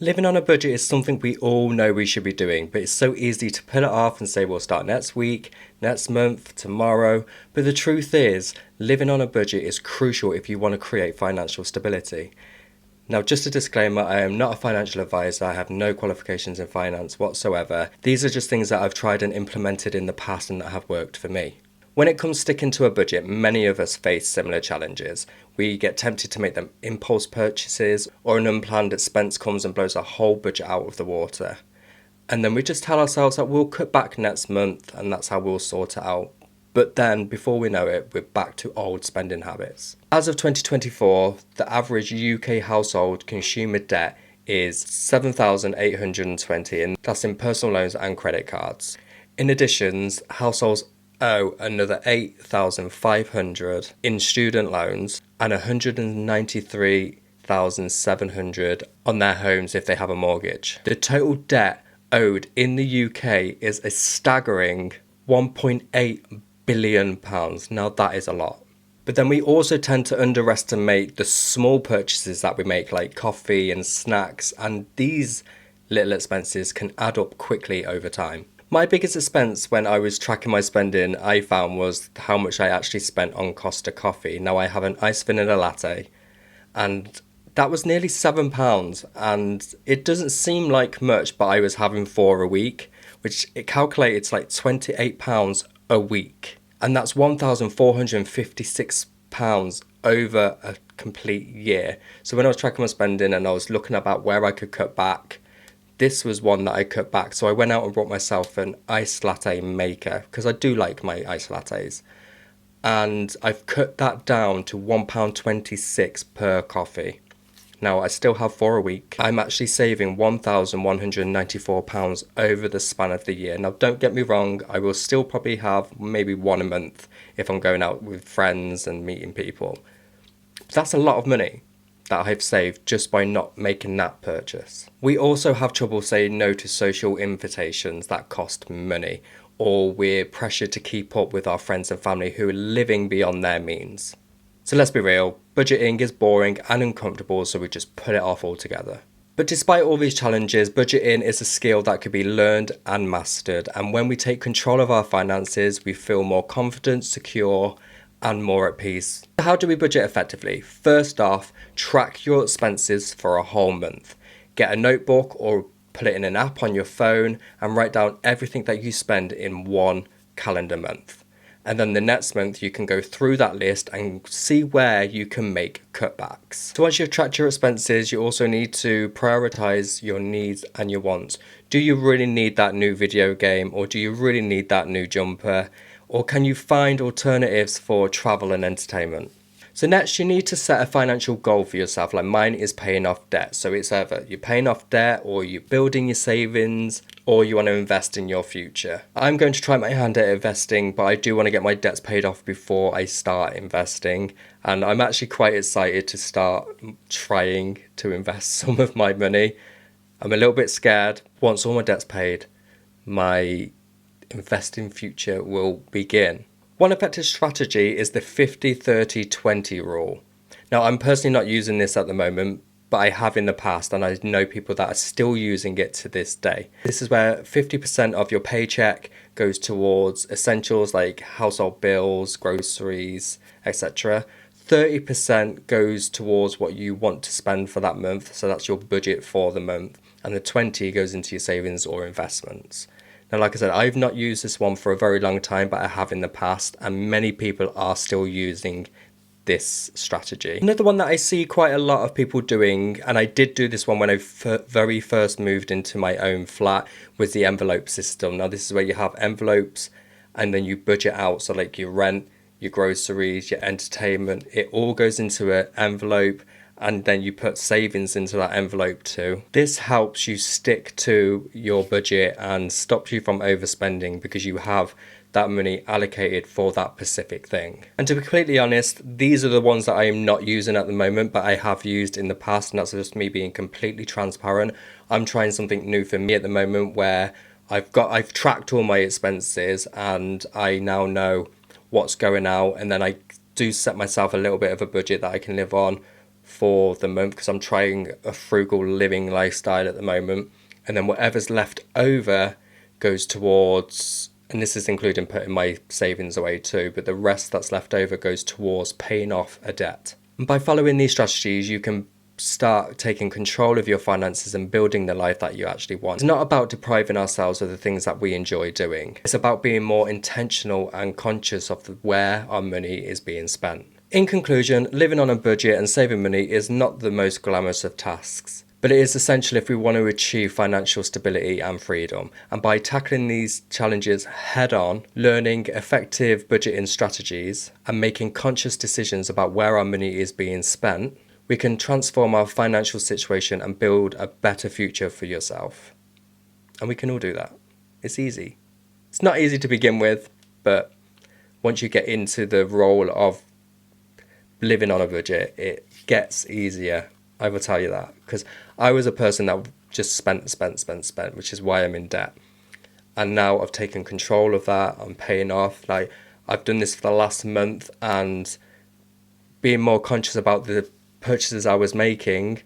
Living on a budget is something we all know we should be doing, but it's so easy to put it off and say we'll start next week, next month, tomorrow. But the truth is, living on a budget is crucial if you want to create financial stability. Now, just a disclaimer, I am not a financial advisor. I have no qualifications in finance whatsoever. These are just things that I've tried and implemented in the past and that have worked for me. When it comes sticking to a budget, many of us face similar challenges. We get tempted to make them impulse purchases, or an unplanned expense comes and blows our whole budget out of the water. And then we just tell ourselves that we'll cut back next month and that's how we'll sort it out. But then, before we know it, we're back to old spending habits. As of 2024, the average UK household consumer debt is 7,820, and that's in personal loans and credit cards. In addition, households owe another 8,500 in student loans and 193,700 on their homes if they have a mortgage. The total debt owed in the UK is a staggering £1.8 billion. Now that is a lot. But then we also tend to underestimate the small purchases that we make, like coffee and snacks, and these little expenses can add up quickly over time. My biggest expense when I was tracking my spending, I found, was how much I actually spent on Costa coffee. Now I have an iced vanilla latte, and that was nearly £7, and it doesn't seem like much, but I was having 4 a week, which it calculated to like £28 a week, and that's £1,456 over a complete year. So when I was tracking my spending and I was looking about where I could cut back, this was one that I cut back. So I went out and bought myself an iced latte maker because I do like my iced lattes. And I've cut that down to £1.26 per coffee. Now I still have 4 a week. I'm actually saving £1,194 over the span of the year. Now don't get me wrong, I will still probably have maybe 1 a month if I'm going out with friends and meeting people. But that's a lot of money that I've saved just by not making that purchase. We also have trouble saying no to social invitations that cost money, or we're pressured to keep up with our friends and family who are living beyond their means. So let's be real, budgeting is boring and uncomfortable, so we just put it off altogether. But despite all these challenges, budgeting is a skill that could be learned and mastered, and when we take control of our finances, we feel more confident, secure, and more at peace. How do we budget effectively? First off, track your expenses for a whole month. Get a notebook or put it in an app on your phone and write down everything that you spend in one calendar month. And then the next month you can go through that list and see where you can make cutbacks. So once you've tracked your expenses, you also need to prioritize your needs and your wants. Do you really need that new video game, or do you really need that new jumper? Or can you find alternatives for travel and entertainment? So next, you need to set a financial goal for yourself. Like mine is paying off debt. So it's either you're paying off debt, or you're building your savings, or you want to invest in your future. I'm going to try my hand at investing, but I do want to get my debts paid off before I start investing. And I'm actually quite excited to start trying to invest some of my money. I'm a little bit scared. Once all my debt's paid, my investing future will begin. One effective strategy is the 50-30-20 rule. Now, I'm personally not using this at the moment, but I have in the past, and I know people that are still using it to this day. This is where 50% of your paycheck goes towards essentials like household bills, groceries, etc. 30% goes towards what you want to spend for that month, so that's your budget for the month, and the 20 goes into your savings or investments. Now, like I said, I've not used this one for a very long time, but I have in the past, and many people are still using this strategy. Another one that I see quite a lot of people doing, and I did do this one when I very first moved into my own flat, was the envelope system. Now, this is where you have envelopes and then you budget out. So like your rent, your groceries, your entertainment, it all goes into an envelope, and then you put savings into that envelope too. This helps you stick to your budget and stops you from overspending because you have that money allocated for that specific thing. And to be completely honest, these are the ones that I am not using at the moment, but I have used in the past, and that's just me being completely transparent. I'm trying something new for me at the moment where I've tracked all my expenses and I now know what's going out, and then I do set myself a little bit of a budget that I can live on for the month because I'm trying a frugal living lifestyle at the moment. And then whatever's left over goes towards, and this is including putting my savings away too, but the rest that's left over goes towards paying off a debt. And by following these strategies, you can start taking control of your finances and building the life that you actually want. It's not about depriving ourselves of the things that we enjoy doing. It's about being more intentional and conscious of where our money is being spent. In conclusion, living on a budget and saving money is not the most glamorous of tasks, but it is essential if we want to achieve financial stability and freedom. And by tackling these challenges head on, learning effective budgeting strategies, and making conscious decisions about where our money is being spent, we can transform our financial situation and build a better future for yourself. And we can all do that. It's easy. It's not easy to begin with, but once you get into the role of living on a budget, it gets easier. I will tell you that. Because I was a person that just spent, which is why I'm in debt. And now I've taken control of that. I'm paying off. Like, I've done this for the last month, and being more conscious about the purchases I was making,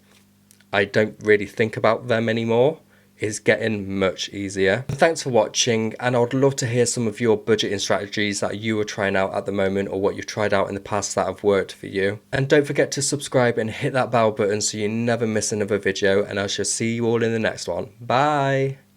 I don't really think about them anymore, is getting much easier. Thanks for watching, and I would love to hear some of your budgeting strategies that you are trying out at the moment, or what you've tried out in the past that have worked for you. And don't forget to subscribe and hit that bell button so you never miss another video, and I shall see you all in the next one. Bye!